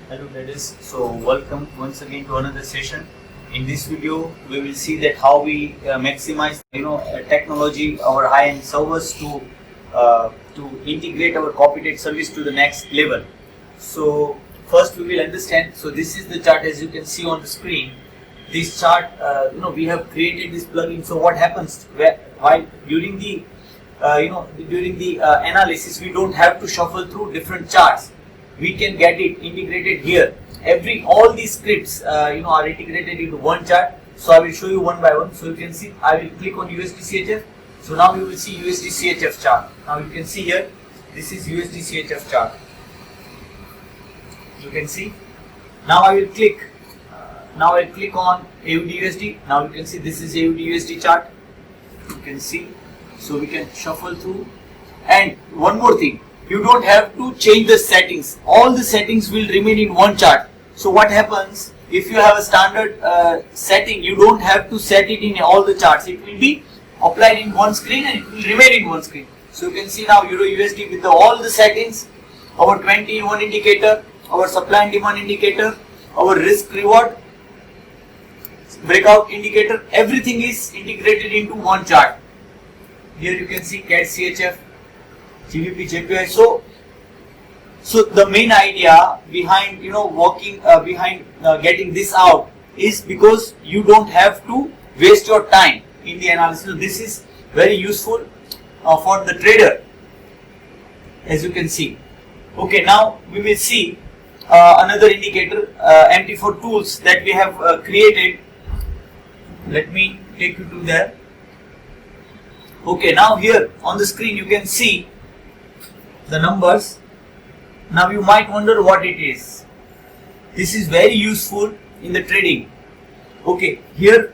Hello traders, so welcome once again to another session. In this video, we will see that how we maximize, technology, our high-end servers to integrate our copy-paste service to the next level. So first we will understand. So this is the chart as you can see on the screen. This chart, we have created this plugin. So what happens while during the analysis, we don't have to shuffle through different charts. We can get it integrated here. All these scripts are integrated into one chart. So I will show you one by one. So you can see I will click on USD CHF. So now you will see USD CHF chart. Now you can see here, this is USD CHF chart. You can see. Now I will click. Now I will click on AUD USD. Now you can see this is AUD USD chart. You can see. So we can shuffle through. And one more thing, you don't have to change the settings. All the settings will remain in one chart. So what happens if you have a standard setting, you don't have to set it in all the charts. It will be applied in one screen and it will remain in one screen. So you can see now Euro USD with all the settings, our 20 in 1 indicator, our supply and demand indicator, our risk reward breakout indicator, everything is integrated into one chart. Here you can see CAD CHF, GBP JPY. So the main idea behind getting this out is because you don't have to waste your time in the analysis. So this is very useful for the trader, as you can see. Okay, now we will see another indicator, MT4 tools that we have created. Let me take you to there. Okay, now here on the screen you can see the numbers. Now you might wonder what it is. This is very useful in the trading. Okay, here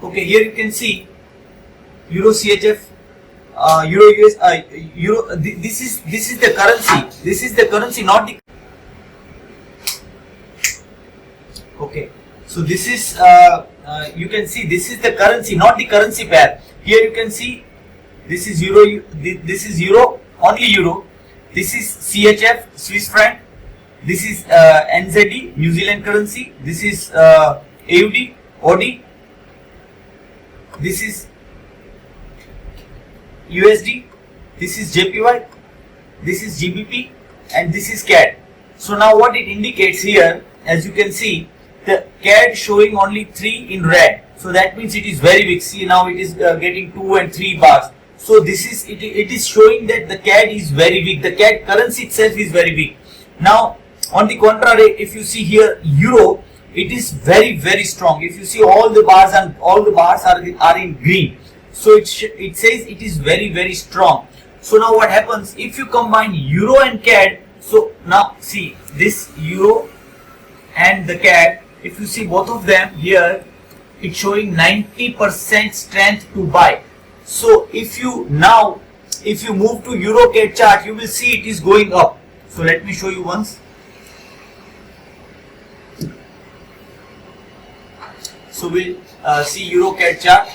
you can see Euro CHF, Euro US, Euro. This is the currency. This is the currency, not the. Okay, so this is you can see this is the currency, not the currency pair. Here you can see this is Euro, this is Euro, only Euro. This is CHF, Swiss franc. This is NZD, New Zealand currency. This is AUD, OD. This is USD. This is JPY. This is GBP, and this is CAD. So now what it indicates here, as you can see, the CAD showing only 3 in red. So that means it is very weak. See, now it is getting 2 and 3 bars. So this is it is showing that the CAD is very weak. The CAD currency itself is very weak. Now on the contrary, if you see here Euro, it is very strong. If you see all the bars are in green. So it says it is very strong. So now what happens if you combine Euro and CAD? So now see this Euro and the CAD. If you see both of them here, it's showing 90% strength to buy. So if you move to Euro CAD chart, you will see it is going up. So let me show you once. So we'll see Euro CAD chart.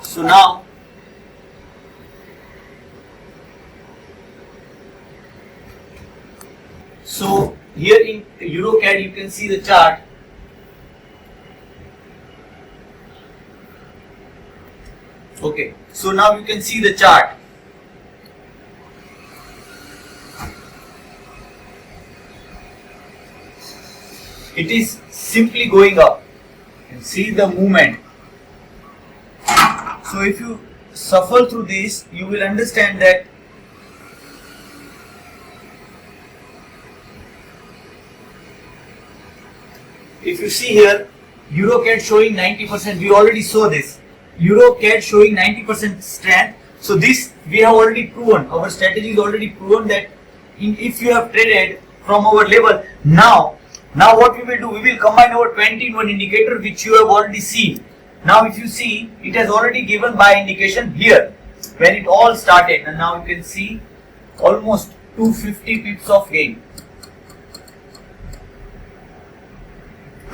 So now here in EuroCAD you can see the chart. Okay, so now you can see the chart. It is simply going up. You can see the movement. So if you shuffle through this, you will understand that if you see here, EuroCAD showing 90%, we already saw this. EuroCAD showing 90% strength. So this we have already proven. Our strategy is already proven that if you have traded from our level, now what we will do, we will combine our 20 in 1 indicator which you have already seen. Now if you see, it has already given buy indication here when it all started, and now you can see almost 250 pips of gain.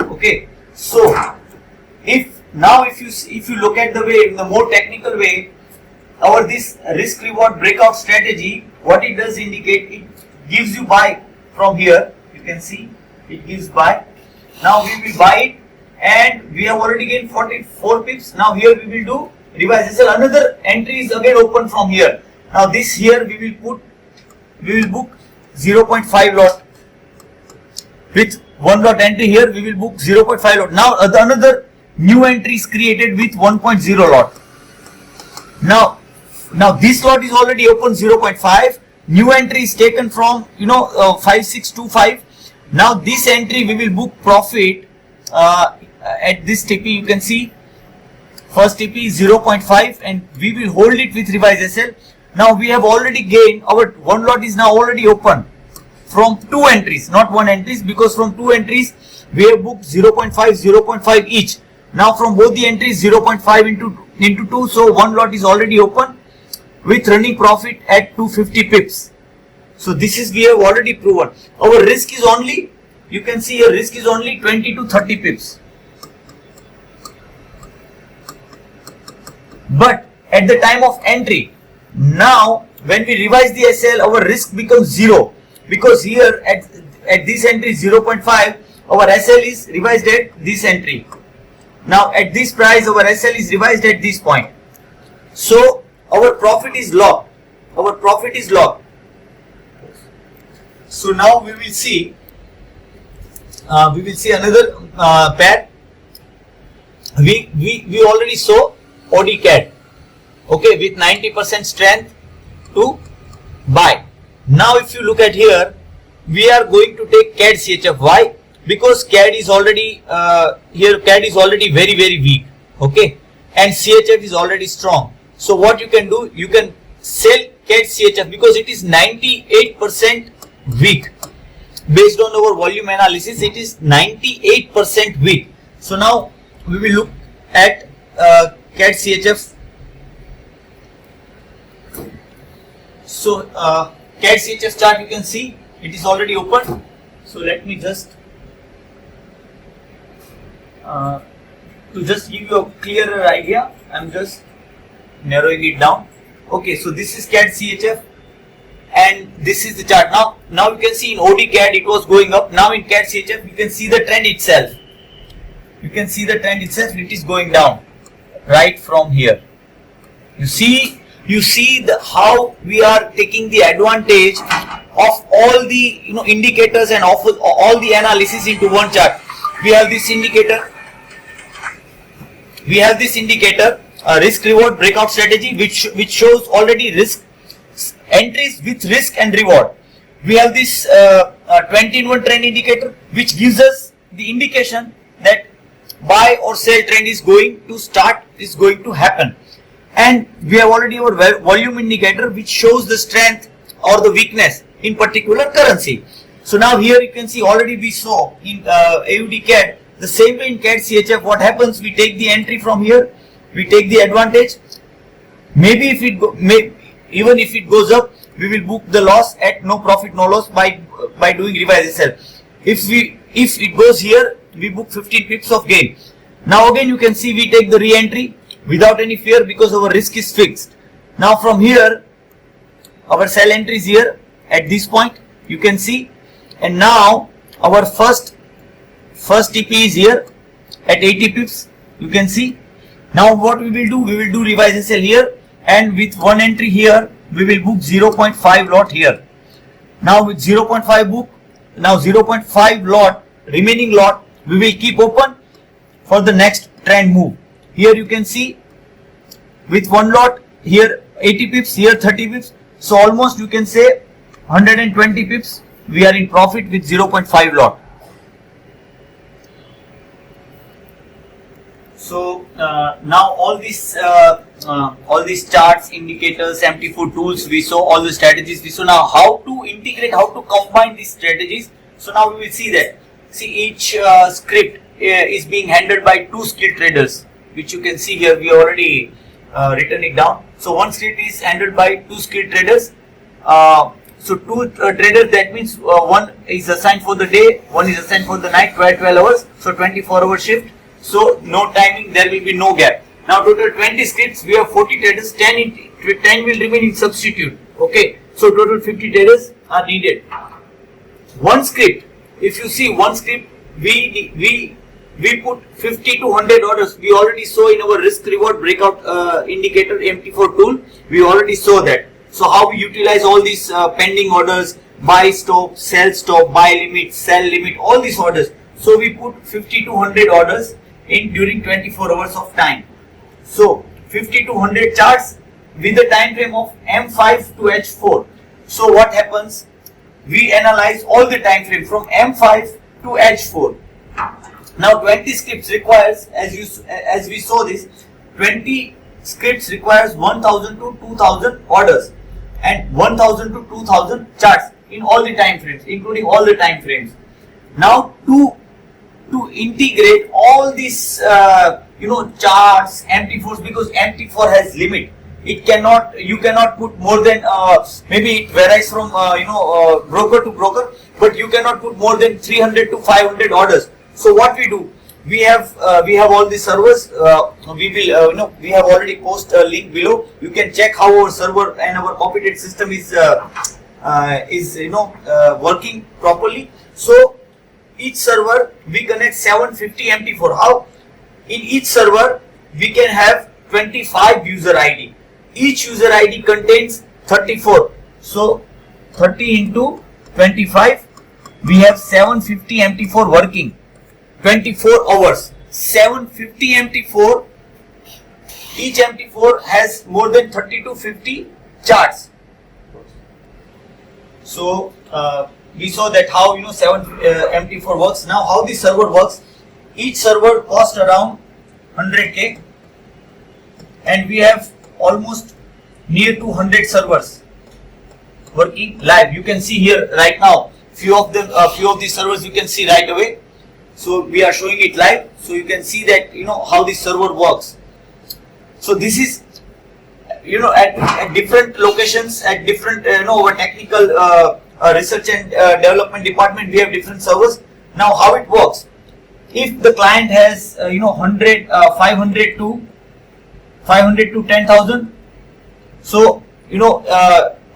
Okay, so if you look at the way, in the more technical way, our this risk reward breakout strategy, what it does indicate, it gives you buy from here. You can see it gives buy. Now we will buy it, and we have already gained 44 pips. Now here we will do revise SL. Another entry is again open from here. Now this here we will book 0.5 lot. With 1 lot entry here, we will book 0.5 lot. Now another new entry is created with 1.0 lot. Now this lot is already open 0.5. New entry is taken from 5625. Now this entry we will book profit at this TP. You can see first TP is 0.5, and we will hold it with revise SL. Now we have already gained, our 1 lot is now already open from 2 entries, not 1 entries, because from 2 entries we have booked 0.5 each. Now from both the entries 0.5 into 2, so 1 lot is already open with running profit at 250 pips. So this is, we have already proven. Our risk is only, you can see your risk is only 20 to 30 pips. But at the time of entry, now when we revise the SL, our risk becomes 0, because here at this entry 0.5, our SL is revised at this entry. Now at this price, our SL is revised at this point. So our profit is locked. Our profit is locked. So now we will see another pair. We already saw ODCAD, okay, with 90% strength to buy. Now if you look at here, we are going to take CAD CHF. Why? Because CAD is already CAD is already very weak, okay, and CHF is already strong. So what you can do, you can sell CAD CHF because it is 98% weak. Based on our volume analysis, it is 98% weak. So now we will look at CAD CHF. So CAD CHF chart, you can see it is already open. So let me just to just give you a clearer idea, I'm just narrowing it down. Okay, so this is CAD CHF, and this is the chart. Now you can see in ODCAD it was going up. Now in CAD CHF you can see the trend itself. You can see the trend itself. It is going down right from here. You see the how we are taking the advantage of all the indicators and of all the analysis into one chart. We have this indicator. Risk reward breakout strategy, which shows already risk entries with risk and reward. We have this 20-in-1 trend indicator, which gives us the indication that buy or sell trend is going to happen. And we have already our volume indicator, which shows the strength or the weakness in particular currency. So now here you can see already we saw in AUD CAD, the same way in CAD CHF. What happens? We take the entry from here, we take the advantage. Maybe if it even if it goes up, we will book the loss at no profit no loss by doing revise SL. If it goes here, we book 15 pips of gain. Now again you can see we take the re-entry without any fear because our risk is fixed. Now from here, our sell entry is here at this point, you can see, and now our first TP is here at 80 pips, you can see. Now what we will do, we will do revise SL here, and with one entry here we will book 0.5 lot here. Now with 0.5 book, now 0.5 lot, remaining lot we will keep open for the next trend move. Here you can see with one lot here 80 pips, here 30 pips, so almost you can say 120 pips we are in profit with 0.5 lot. So now all these charts, indicators, MT4 tools, we saw all the strategies. We saw now how to integrate, how to combine these strategies. So now we will see that. See, each script is being handled by 2 skilled traders, which you can see here. We already written it down. So one script is handled by 2 skilled traders. So 2 traders, that means one is assigned for the day, one is assigned for the night, 12 hours. So 24-hour shift. So no timing, there will be no gap. Now total 20 scripts, we have 40 traders, 10 10 will remain in substitute. Okay, so total 50 traders are needed. One script, if you see one script, we put 50 to 100 orders. We already saw in our risk reward breakout indicator MT4 tool. We already saw that. So how we utilize all these pending orders, buy stop, sell stop, buy limit, sell limit, all these orders. So we put 50 to 100 orders in during 24 hours of time. So 50 to 100 charts with the time frame of M5 to H4. So what happens? We analyze all the time frame from M5 to H4. Now 20 scripts requires, as we saw this, 20 scripts requires 1000 to 2000 orders and 1000 to 2000 charts in all the time frames, including all the time frames. Now to integrate all these charts, MT4s, because MT4 has limit. You cannot put more than maybe it varies from broker to broker, but you cannot put more than 300 to 500 orders. So what we do, we have all the servers. We have already posted a link below. You can check how our server and our copy-paste system is working properly. So each server we connect 750 MT4. How? In each server we can have 25 user ID. Each user ID contains 34. So 30 into 25, we have 750 MT4 working. 24 hours. 750 MT4. Each MT4 has more than 30 to 50 charts. So we saw that how MT4 works. Now how the server works. Each server costs around 100k, and we have almost near to 100 servers working live. You can see here right now few of these servers you can see right away. So we are showing it live, so you can see that how the server works. So this is at different locations, at different our technical research and development department, we have different servers. Now how it works? If the client has 500 to 10,000, so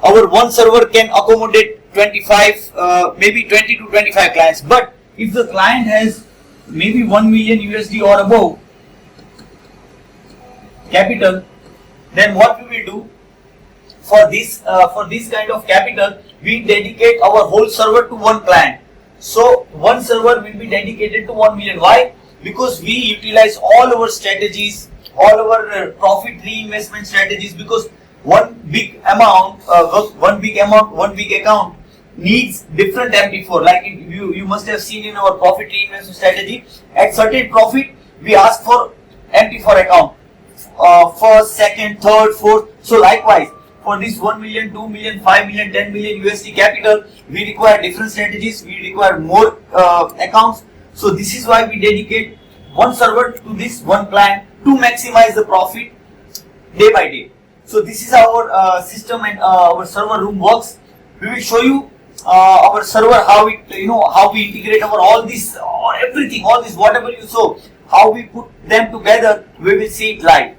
our one server can accommodate 25 maybe 20 to 25 clients. But if the client has maybe 1 million USD or above capital, then what we will do for this kind of capital, we dedicate our whole server to one client. So one server will be dedicated to 1 million. Why? Because we utilize all our strategies, all our profit reinvestment strategies, because one big account needs different MT4. Like you must have seen in our profit reinvestment strategy, at certain profit we ask for MT4 account, first, second, third, fourth. So likewise, for this 1 million, 2 million, 5 million, 10 million USD capital, we require different strategies, we require more accounts. So this is why we dedicate one server to this one client to maximize the profit day by day. So this is our system and our server room works. We will show you our server, how we integrate all this, everything, all this, whatever you saw, how we put them together. We will see it live.